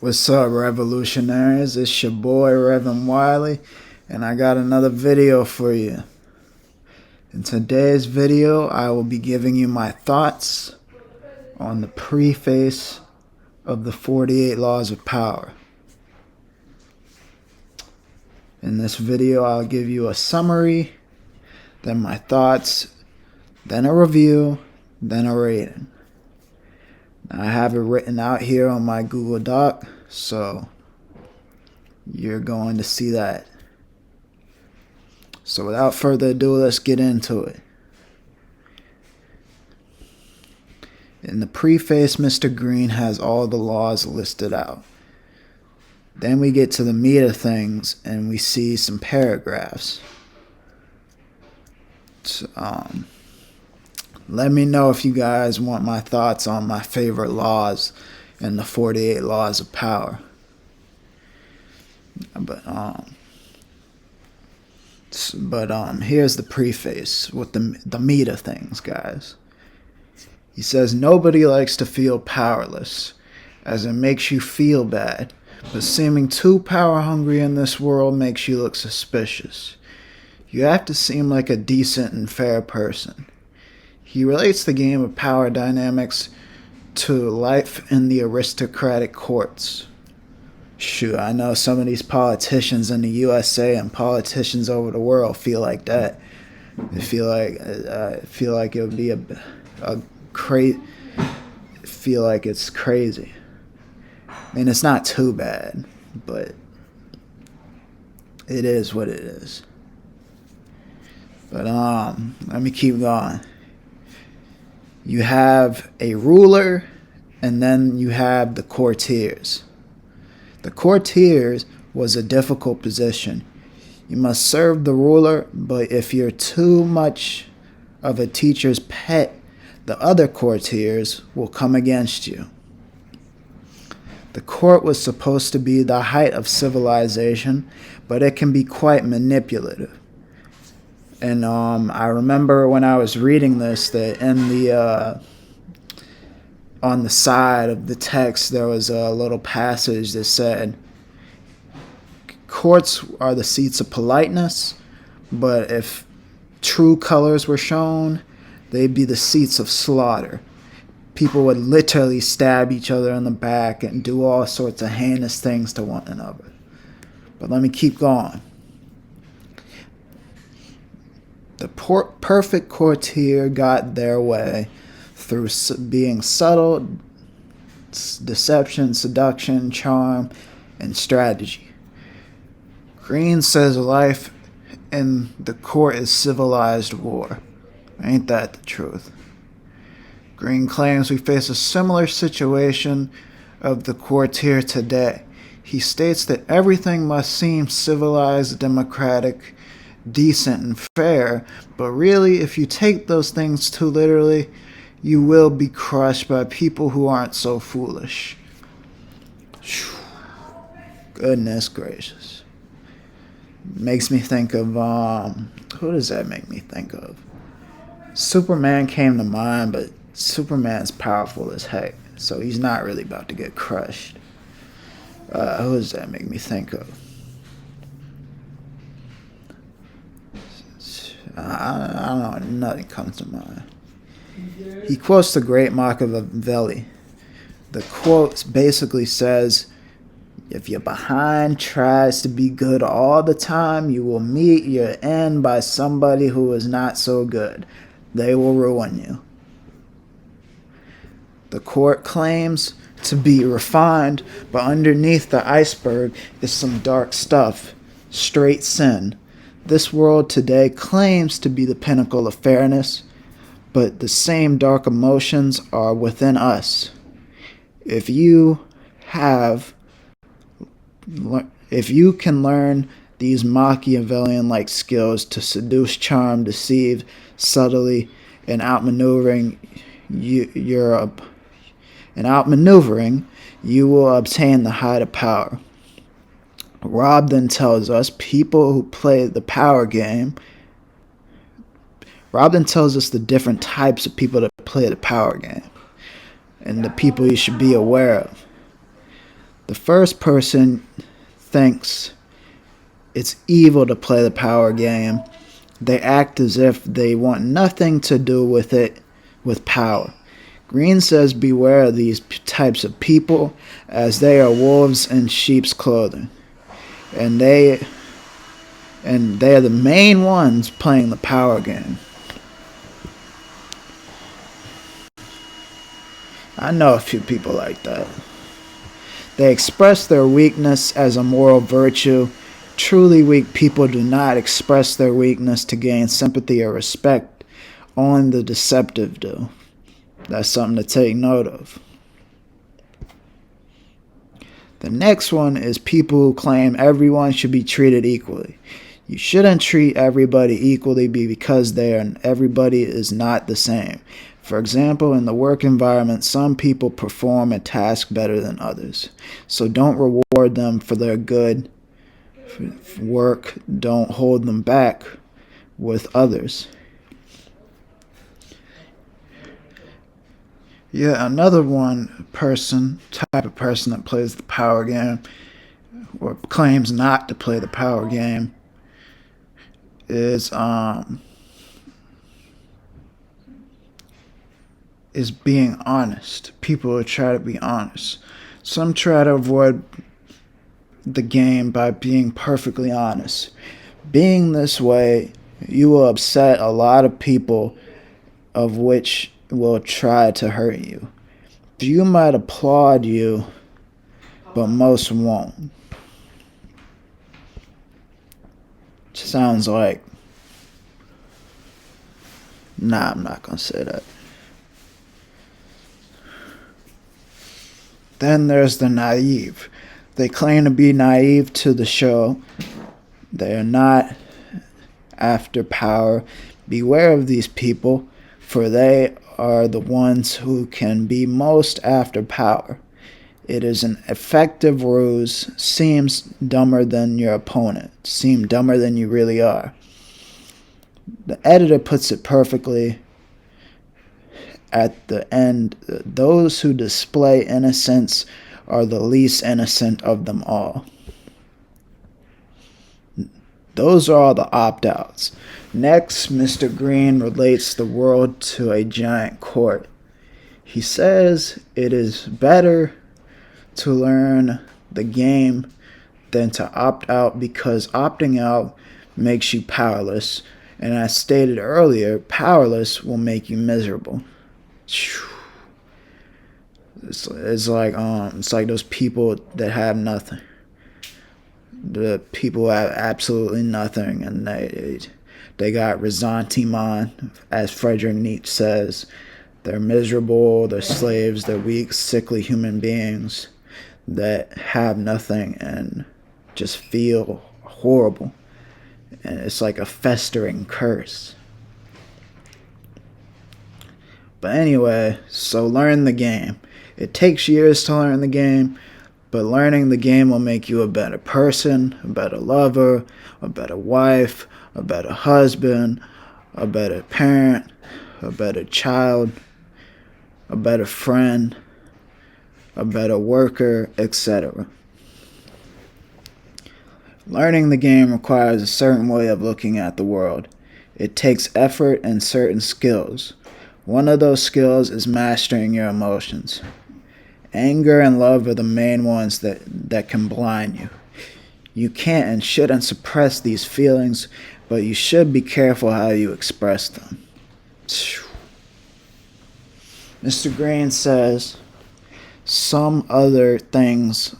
What's up, revolutionaries? It's your boy, Reverend Wiley, and I got another video for you. In today's video, I will be giving you my thoughts on the preface of the 48 Laws of Power. In this video, I'll give you a summary, then my thoughts, then a review, then a rating. I have it written out here on my Google Doc, so you're going to see that. So without further ado, let's get into it. In the preface, Mr. Green has all the laws listed out. Then we get to the meat of things and we see some paragraphs. Let me know if you guys want my thoughts on my favorite laws in the 48 Laws of Power. But here's the preface with the meat of things, guys. He says, nobody likes to feel powerless, as it makes you feel bad, but seeming too power hungry in this world makes you look suspicious. You have to seem like a decent and fair person. He relates the game of power dynamics to life in the aristocratic courts. Shoot, I know some of these politicians in the USA and politicians over the world feel like that. They feel like it would be feel like it's crazy. I mean, it's not too bad, but it is what it is. But let me keep going. You have a ruler, and then you have the courtiers. The courtiers was a difficult position. You must serve the ruler, but if you're too much of a teacher's pet, the other courtiers will come against you. The court was supposed to be the height of civilization, but it can be quite manipulative. And I remember when I was reading this that in the on the side of the text there was a little passage that said, courts are the seats of politeness, but if true colors were shown, they'd be the seats of slaughter. People would literally stab each other in the back and do all sorts of heinous things to one another. But let me keep going. The perfect courtier got their way through being subtle, deception, seduction, charm, and strategy. Green says life in the court is civilized war. Ain't that the truth? Green claims we face a similar situation of the courtier today. He states that everything must seem civilized, democratic, decent, and fair, but really, if you take those things too literally, you will be crushed by people who aren't so foolish. Goodness gracious. Makes me think of, who does that make me think of? Superman came to mind, but Superman's powerful as heck, so he's not really about to get crushed. Who does that make me think of? I don't know, nothing comes to mind. He quotes the great Machiavelli. The quote basically says, if your behind tries to be good all the time, you will meet your end by somebody who is not so good. They will ruin you. The court claims to be refined, but underneath the iceberg is some dark stuff, straight sin. This world today claims to be the pinnacle of fairness, but the same dark emotions are within us. If you can learn these Machiavellian-like skills to seduce, charm, deceive, subtly, and outmaneuvering, you will obtain the height of power. Rob then tells us people who play the power game. Rob then tells us the different types of people that play the power game and the people you should be aware of. The first person thinks it's evil to play the power game. They act as if they want nothing to do with it, with power. Green says beware of these types of people, as they are wolves in sheep's clothing. And they are the main ones playing the power game. I know a few people like that. They express their weakness as a moral virtue. Truly weak people do not express their weakness to gain sympathy or respect. Only the deceptive do. That's something to take note of. The next one is people who claim everyone should be treated equally. You shouldn't treat everybody equally because everybody is not the same. For example, in the work environment, some people perform a task better than others. So don't reward them for their good work. Don't hold them back with others. Yeah, another type of person that plays the power game or claims not to play the power game is being honest. People who try to be honest. Some try to avoid the game by being perfectly honest. Being this way, you will upset a lot of people, of which will try to hurt you. Few might applaud you, but most won't. Sounds like... Nah, I'm not gonna say that. Then there's the naive. They claim to be naive to the show. They are not after power. Beware of these people, for they are the ones who can be most after power. It is an effective ruse. Seems dumber than your opponent. Seem dumber than you really are. The editor puts it perfectly at the end. Those who display innocence are the least innocent of them all. Those are all the opt-outs. Next, Mr. Green relates the world to a giant court. He says it is better to learn the game than to opt out because opting out makes you powerless. And as stated earlier, powerless will make you miserable. It's like those people that have nothing. The people have absolutely nothing, and they got ressentiment, as Friedrich Nietzsche says. They're miserable, they're slaves, they're weak, sickly human beings that have nothing and just feel horrible. And it's like a festering curse. But anyway, so learn the game. It takes years to learn the game, but learning the game will make you a better person, a better lover, a better wife, a better husband, a better parent, a better child, a better friend, a better worker, etc. Learning the game requires a certain way of looking at the world. It takes effort and certain skills. One of those skills is mastering your emotions. Anger and love are the main ones that can blind you. You can't and shouldn't suppress these feelings, but you should be careful how you express them. Mr. Green says some other things,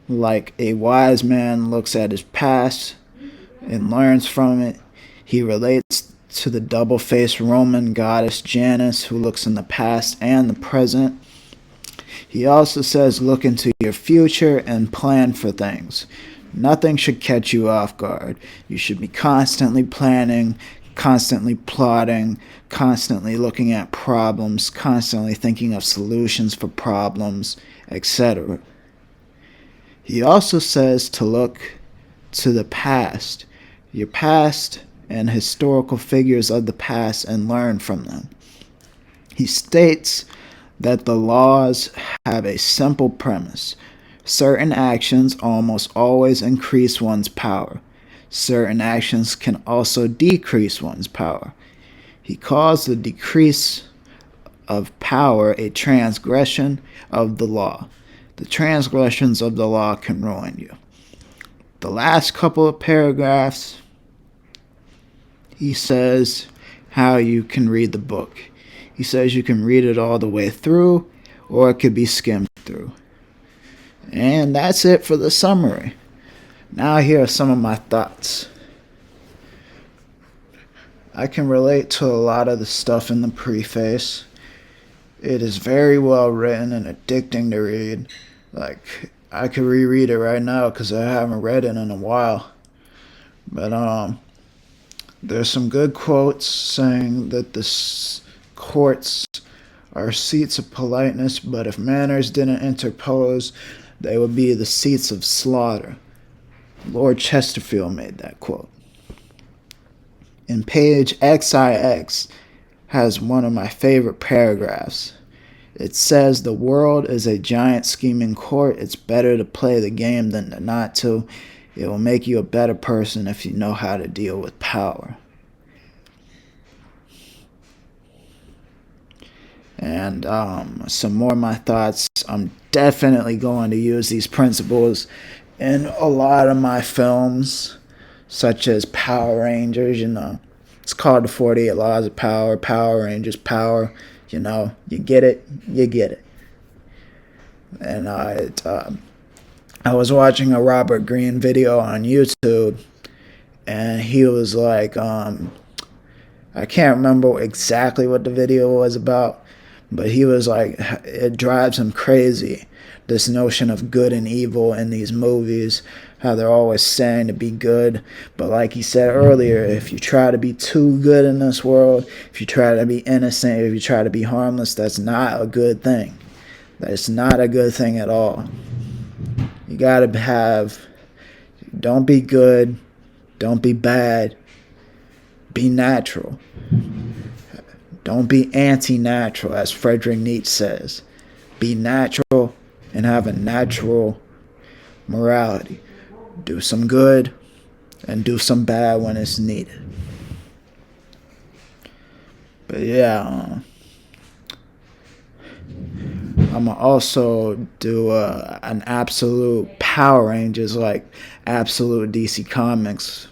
like a wise man looks at his past and learns from it. He relates to the double-faced Roman goddess Janus, who looks in the past and the present. He also says look into your future and plan for things. Nothing should catch you off guard. You should be constantly planning, constantly plotting, constantly looking at problems, constantly thinking of solutions for problems, etc. He also says to look to the past, your past and historical figures of the past, and learn from them. He states that the laws have a simple premise. Certain actions almost always increase one's power. Certain actions can also decrease one's power. He calls the decrease of power a transgression of the law. The transgressions of the law can ruin you. The last couple of paragraphs, he says how you can read the book. He says you can read it all the way through, or it could be skimmed through. And that's it for the summary. Now here are some of my thoughts. I can relate to a lot of the stuff in the preface. It is very well written and addicting to read. Like, I could reread it right now because I haven't read it in a while. But there's some good quotes saying that the courts are seats of politeness, but if manners didn't interpose, they would be the seats of slaughter. Lord Chesterfield made that quote. And page XIX has one of my favorite paragraphs. It says, "The world is a giant scheming court. It's better to play the game than to not to. It will make you a better person if you know how to deal with power." And some more of my thoughts. I'm definitely going to use these principles in a lot of my films, such as Power Rangers. It's called the 48 Laws of Power, Power Rangers, Power. You get it, you get it. And I was watching a Robert Greene video on YouTube, and he was like, I can't remember exactly what the video was about, but he was like, it drives him crazy, this notion of good and evil in these movies, how they're always saying to be good. But like he said earlier, if you try to be too good in this world, if you try to be innocent, if you try to be harmless, that's not a good thing. That's not a good thing at all. You gotta don't be good, don't be bad, be natural. Don't be anti-natural, as Friedrich Nietzsche says. Be natural and have a natural morality. Do some good and do some bad when it's needed. But yeah, I'm gonna also do an absolute Power Rangers, like absolute DC Comics,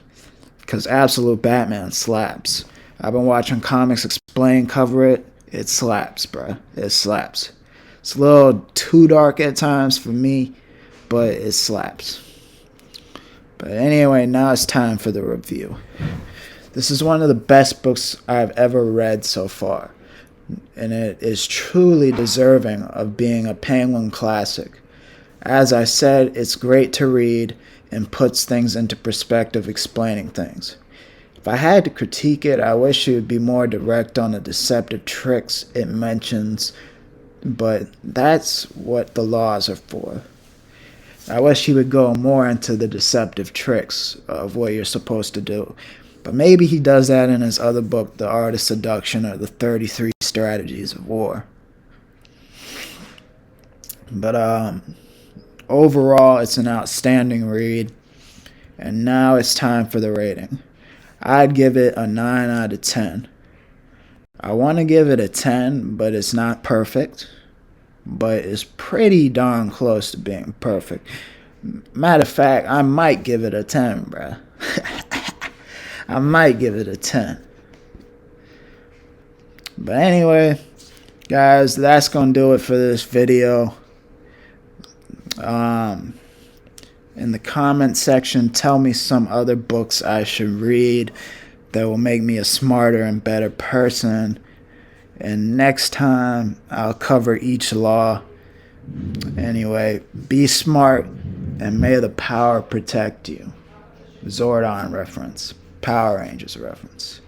because absolute Batman slaps. I've been watching Comics Explain cover it. It slaps, bruh. It slaps. It's a little too dark at times for me, but it slaps. But anyway, now it's time for the review. This is one of the best books I've ever read so far, and it is truly deserving of being a Penguin classic. As I said, it's great to read and puts things into perspective, explaining things. If I had to critique it, I wish it would be more direct on the deceptive tricks it mentions, but that's what the laws are for. I wish he would go more into the deceptive tricks of what you're supposed to do. But maybe he does that in his other book, The Art of Seduction, or the 33 Strategies of War. But overall, it's an outstanding read. And now it's time for the rating. I'd give it a 9 out of 10. I want to give it a 10, but it's not perfect. But it's pretty darn close to being perfect. Matter of fact, I might give it a 10, bruh. I might give it a 10. But anyway, guys, that's going to do it for this video. In the comment section, tell me some other books I should read that will make me a smarter and better person. And next time, I'll cover each law. Anyway, be smart, and may the power protect you. Zordon reference. Power Rangers reference.